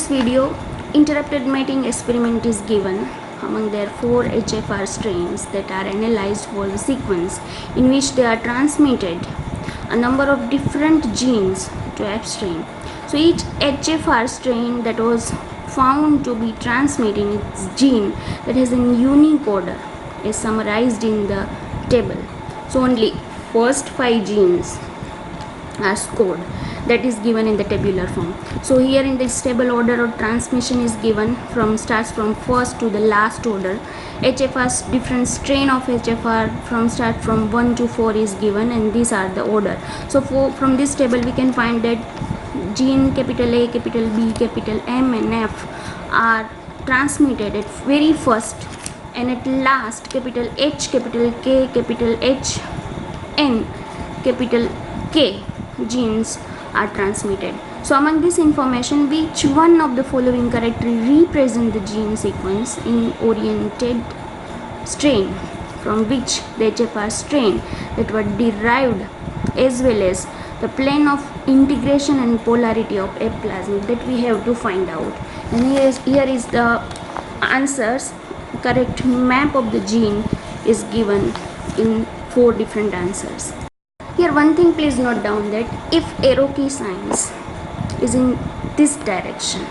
video, interrupted mating experiment is given. Among their 4 Hfr strains that are analyzed was a sequence in which they are transmitted a number of different genes to F strain. So each Hfr strain that was found to be transmitting its gene that has a unique order is summarized in the table. So only first 5 genes are scored, that is given in the tabular form. So here in this table, order of transmission is given starts from first to the last order. HFR, different strain of HFR start from 1 to 4 is given, and these are the order. So from this table we can find that gene capital A, capital B, capital M and F are transmitted at very first, and at last capital H, capital K, capital H, N, capital K genes are transmitted. So among this information, which one of the following correctly represent the gene sequence in oriented strain from which the HFR strain that were derived, as well as the plane of integration and polarity of F plasmid that we have to find out. And here is the answers. Correct map of the gene is given in 4 different answers. Here one thing please note down, that if arrow key signs is in this direction,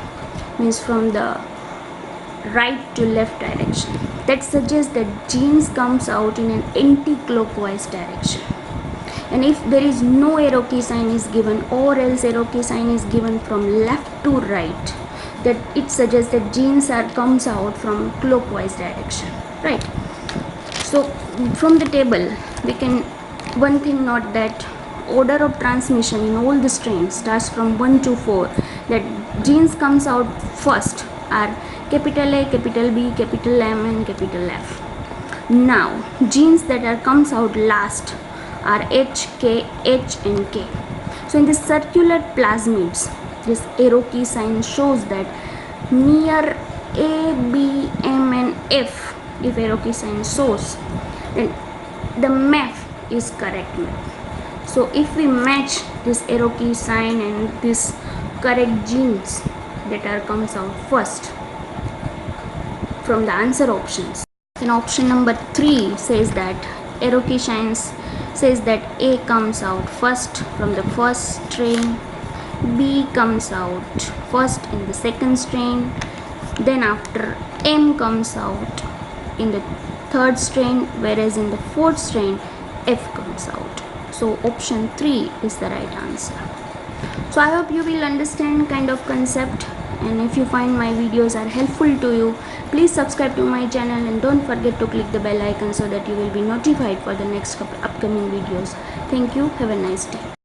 means from the right to left direction, that suggests that genes comes out in an anti-clockwise direction. And if there is no arrow key sign is given, or else arrow key sign is given from left to right, that it suggests that genes comes out from clockwise direction, right? So from the table we can one thing note, that order of transmission in all the strains starts from 1 to 4, that genes comes out first are capital A, capital B, capital M and capital F. Now genes that comes out last are H, K, H and K. So in the circular plasmids, this arrow key sign shows that near A, B, M and F, if arrow key sign shows, then the map is correct map. So if we match this arrow key sign and this correct genes that comes out first from the answer options, then option number 3 says that arrow key signs says that A comes out first from the first strain, B comes out first in the second strain, then after M comes out in the third strain, whereas in the fourth strain F comes out. So option 3 is the right answer. So I hope you will understand kind of concept, and if you find my videos are helpful to you, please subscribe to my channel and don't forget to click the bell icon so that you will be notified for the next upcoming videos. Thank you. Have a nice day.